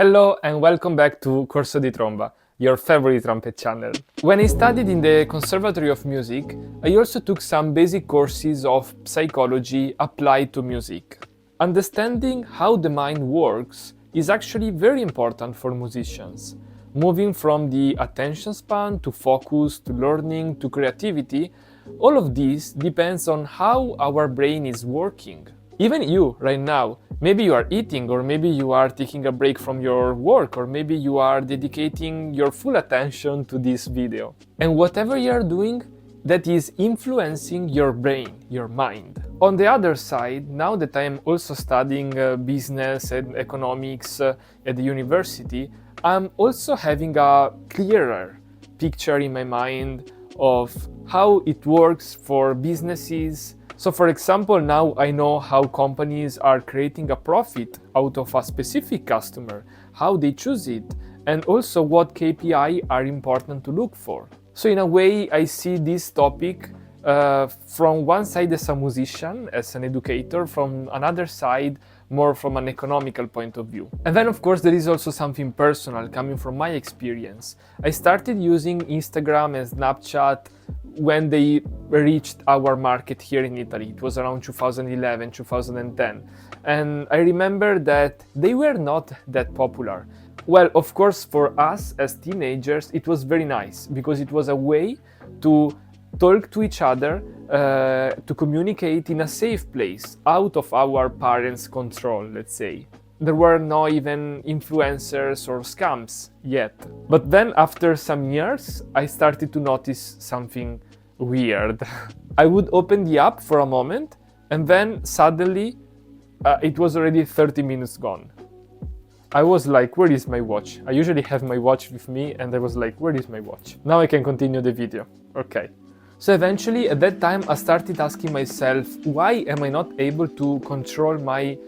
Hello and welcome back to Corso di Tromba, your favorite trumpet channel. When I studied in the Conservatory of Music, I also took some basic courses of psychology applied to music. Understanding how the mind works is actually very important for musicians. Moving from the attention span to focus to learning to creativity, all of this depends on how our brain is working. Even you, right now, maybe you are eating, or maybe you are taking a break from your work, or maybe you are dedicating your full attention to this video. And whatever you are doing, that is influencing your brain, your mind. On the other side, now that I am also studying business and economics at the university, I'm also having a clearer picture in my mind of how it works for businesses. So for example, now I know how companies are creating a profit out of a specific customer, how they choose it, and also what KPI are important to look for. So in a way, I see this topic from one side as a musician, as an educator, from another side more from an economical point of view. And then of course there is also something personal coming from my experience. I started using Instagram and Snapchat when they reached our market here in Italy. It was around 2011, 2010. And I remember that they were not that popular. Well, of course, for us as teenagers, it was very nice because it was a way to talk to each other, to communicate in a safe place, out of our parents' control, let's say. There were no even influencers or scams yet. But then after some years, I started to notice something weird. I would open the app for a moment and then suddenly it was already 30 minutes gone. I was like, where is my watch? I usually have my watch with me and I was like, where is my watch? Now I can continue the video. Okay. So eventually at that time I started asking myself, why am I not able to control my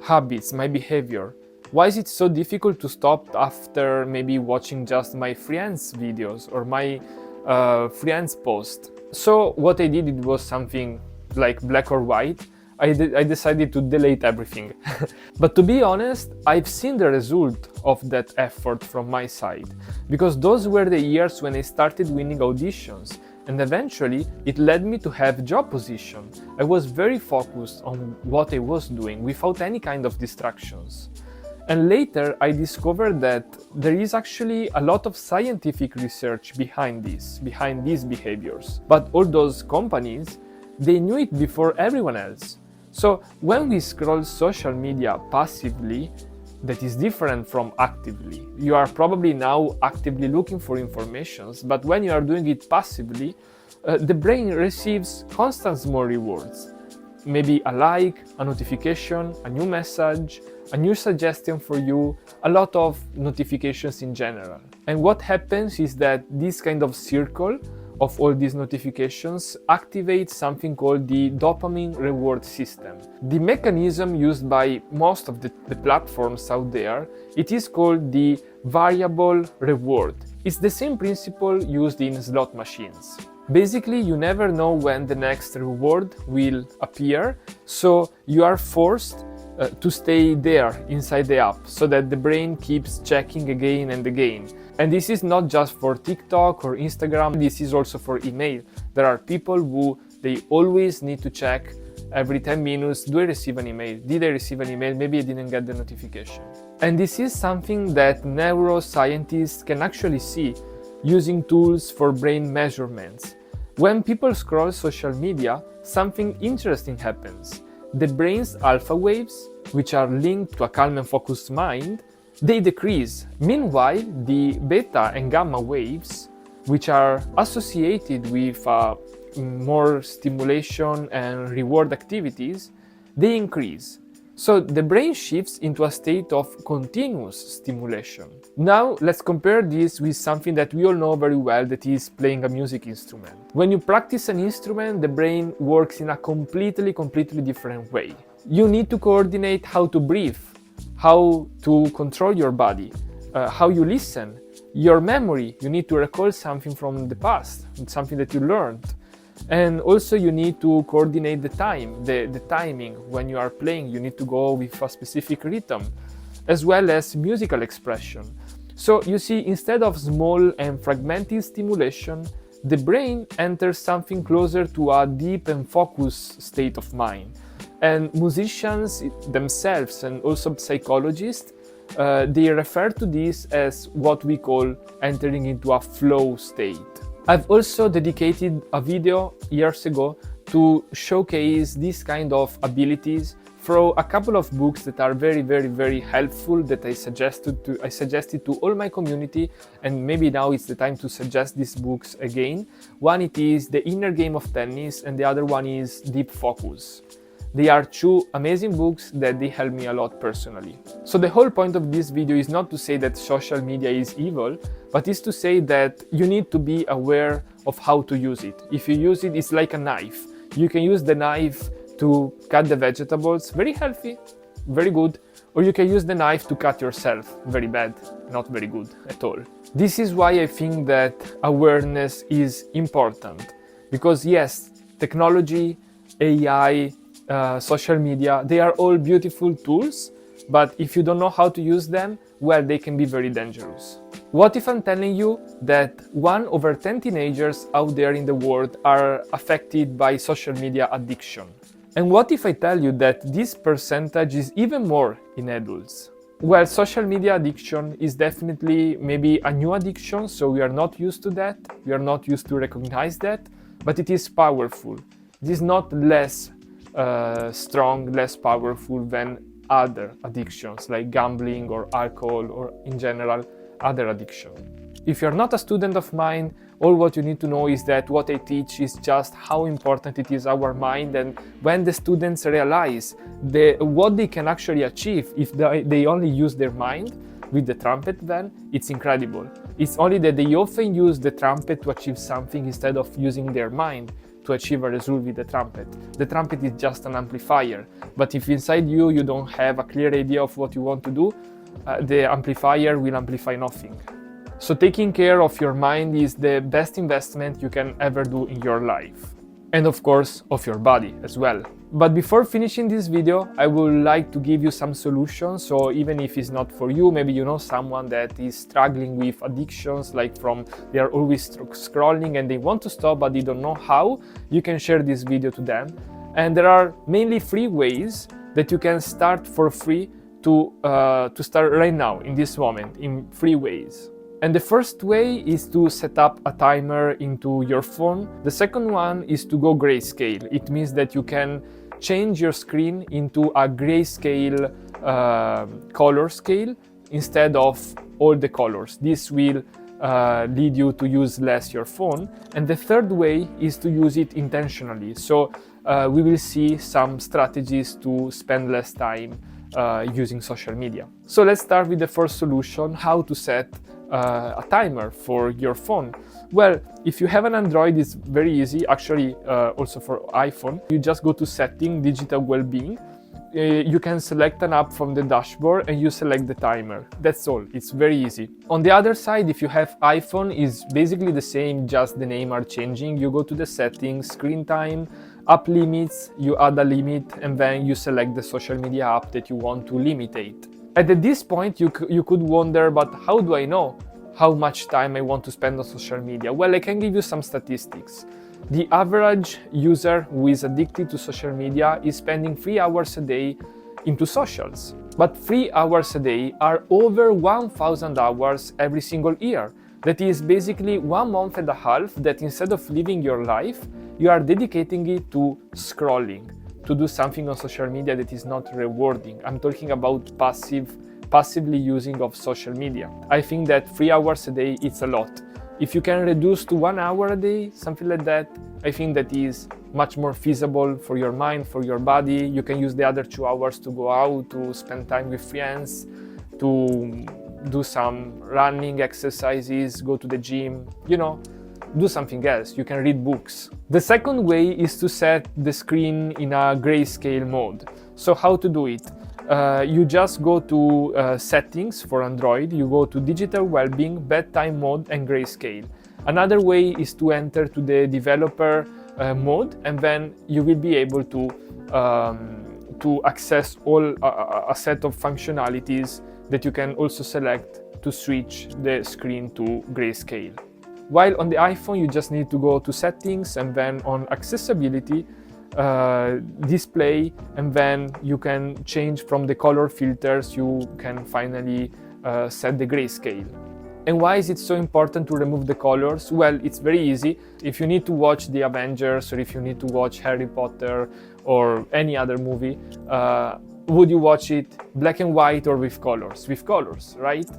habits, my behavior? Why is it so difficult to stop after maybe watching just my friends' videos or my friends' post? So what I did, it was something like black or white. I decided to delete everything. But to be honest, I've seen the result of that effort from my side, because those were the years when I started winning auditions, and eventually it led me to have job position. I was very focused on what I was doing without any kind of distractions. And later I discovered that there is actually a lot of scientific research behind these behaviors. But all those companies, they knew it before everyone else. So when we scroll social media passively, that is different from actively. You are probably now actively looking for informations, but when you are doing it passively, the brain receives constant small rewards. Maybe a like, a notification, a new message, a new suggestion for you, a lot of notifications in general. And what happens is that this kind of circle of all these notifications activates something called the dopamine reward system. The mechanism used by most of the platforms out there, it is called the variable reward. It's the same principle used in slot machines. Basically, you never know when the next reward will appear, so you are forced to stay there inside the app so that the brain keeps checking again and again. And this is not just for TikTok or Instagram, this is also for email. There are people who they always need to check every 10 minutes, do I receive an email? Did I receive an email? Maybe I didn't get the notification. And this is something that neuroscientists can actually see using tools for brain measurements. When people scroll social media, something interesting happens. The brain's alpha waves, which are linked to a calm and focused mind, they decrease. Meanwhile, the beta and gamma waves, which are associated with more stimulation and reward activities, they increase. So the brain shifts into a state of continuous stimulation. Now let's compare this with something that we all know very well, that is playing a music instrument. When you practice an instrument, the brain works in a completely different way. You need to coordinate how to breathe, how to control your body, how you listen, your memory. You need to recall something from the past, something that you learned. And also you need to coordinate the time, the timing. When you are playing, you need to go with a specific rhythm. as well as musical expression. So you see, instead of small and fragmented stimulation, the brain enters something closer to a deep and focused state of mind. And musicians themselves and also psychologists, they refer to this as what we call entering into a flow state. I've also dedicated a video years ago to showcase these kind of abilities through a couple of books that are very helpful, that I suggested to all my community, and maybe now it's the time to suggest these books again. One, it is The Inner Game of Tennis, and the other one is Deep Focus. They are two amazing books that they help me a lot personally. So the whole point of this video is not to say that social media is evil, but is to say that you need to be aware of how to use it. If you use it, it's like a knife. You can use the knife to cut the vegetables, very healthy, very good, or you can use the knife to cut yourself, very bad, not very good at all. This is why I think that awareness is important, because yes, technology, AI, social media, they are all beautiful tools, but if you don't know how to use them, well, they can be very dangerous. What if I'm telling you that 1 over 10 teenagers out there in the world are affected by social media addiction? And what if I tell you that this percentage is even more in adults? Well, social media addiction is definitely maybe a new addiction, so we are not used to that, we are not used to recognize that, but it is powerful. It is not less strong, less powerful than other addictions like gambling or alcohol or in general other addiction. If you're not a student of mine, all what you need to know is that what I teach is just how important it is our mind, and when the students realize what they can actually achieve if they only use their mind with the trumpet, then it's incredible. It's only that they often use the trumpet to achieve something instead of using their mind to achieve a result with the trumpet. The trumpet is just an amplifier, but if inside you don't have a clear idea of what you want to do, the amplifier will amplify nothing. So taking care of your mind is the best investment you can ever do in your life. And of course, of your body as well. But before finishing this video, I would like to give you some solutions. So even if it's not for you, maybe you know someone that is struggling with addictions, like they are always scrolling and they want to stop but they don't know how, you can share this video to them. And there are mainly 3 ways that you can start for free to start right now, in this moment, in 3 ways. And the first way is to set up a timer into your phone. The second one is to go grayscale. It means that you can change your screen into a grayscale color scale instead of all the colors. This will lead you to use less your phone. And the third way is to use it intentionally. So we will see some strategies to spend less time using social media. So let's start with the first solution, how to set a timer for your phone. Well, if you have an Android, it's very easy. Actually, also for iPhone, you just go to Setting, Digital Wellbeing. You can select an app from the dashboard and you select the timer. That's all. It's very easy. On the other side, if you have iPhone, it's basically the same, just the name are changing. You go to the settings, screen time, app limits, you add a limit, and then you select the social media app that you want to limitate. At this point, you could wonder, but how do I know how much time I want to spend on social media? Well, I can give you some statistics. The average user who is addicted to social media is spending 3 hours a day into socials. But 3 hours a day are over 1,000 hours every single year. That is basically 1.5 months that instead of living your life, you are dedicating it to scrolling, to do something on social media that is not rewarding. I'm talking about passively using of social media. I think that 3 hours a day, it's a lot. If you can reduce to 1 hour a day, something like that, I think that is much more feasible for your mind, for your body. You can use the other 2 hours to go out, to spend time with friends, to do some running exercises, go to the gym, do something else. You can read books. The second way is to set the screen in a grayscale mode. So how to do it? You just go to settings for Android, you go to digital wellbeing, bedtime mode and grayscale. Another way is to enter to the developer mode, and then you will be able to access all a set of functionalities that you can also select to switch the screen to grayscale. While on the iPhone, you just need to go to settings and then on accessibility, display, and then you can change from the color filters. You can finally set the grayscale. And why is it so important to remove the colors? Well, it's very easy. If you need to watch the Avengers, or if you need to watch Harry Potter or any other movie, would you watch it black and white or with colors? With colors, right?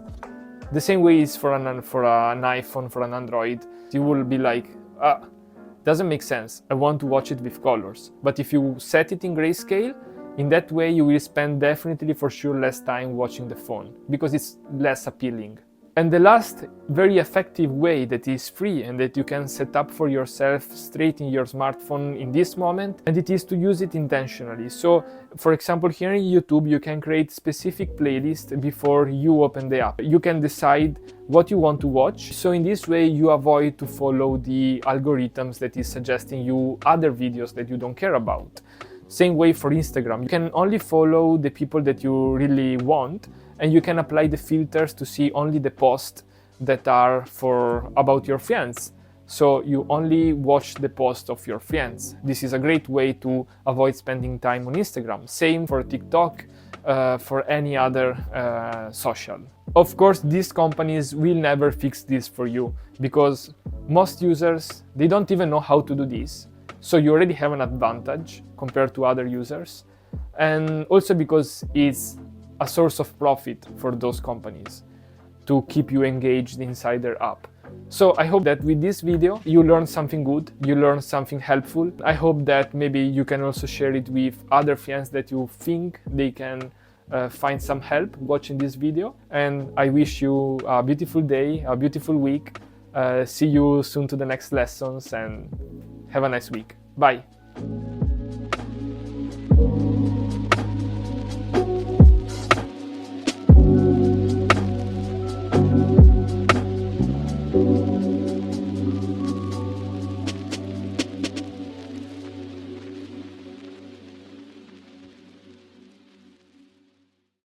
The same way is for an iPhone, for an Android. You will be like, doesn't make sense. I want to watch it with colors. But if you set it in grayscale, in that way you will spend definitely for sure less time watching the phone, because it's less appealing. And the last very effective way that is free and that you can set up for yourself straight in your smartphone in this moment, and it is to use it intentionally. So, for example, here in YouTube, you can create specific playlists before you open the app. You can decide what you want to watch. So in this way, you avoid to follow the algorithms that is suggesting you other videos that you don't care about. Same way for Instagram. You can only follow the people that you really want, and you can apply the filters to see only the posts that are about your friends. So you only watch the posts of your friends. This is a great way to avoid spending time on Instagram. Same for TikTok, for any other social. Of course, these companies will never fix this for you, because most users, they don't even know how to do this. So you already have an advantage compared to other users. And also because it's a source of profit for those companies to keep you engaged inside their app. So I hope that with this video you learned something good, you learned something helpful. I hope that maybe you can also share it with other friends that you think they can find some help watching this video. And I wish you a beautiful day, a beautiful week. See you soon to the next lessons, and have a nice week. Bye!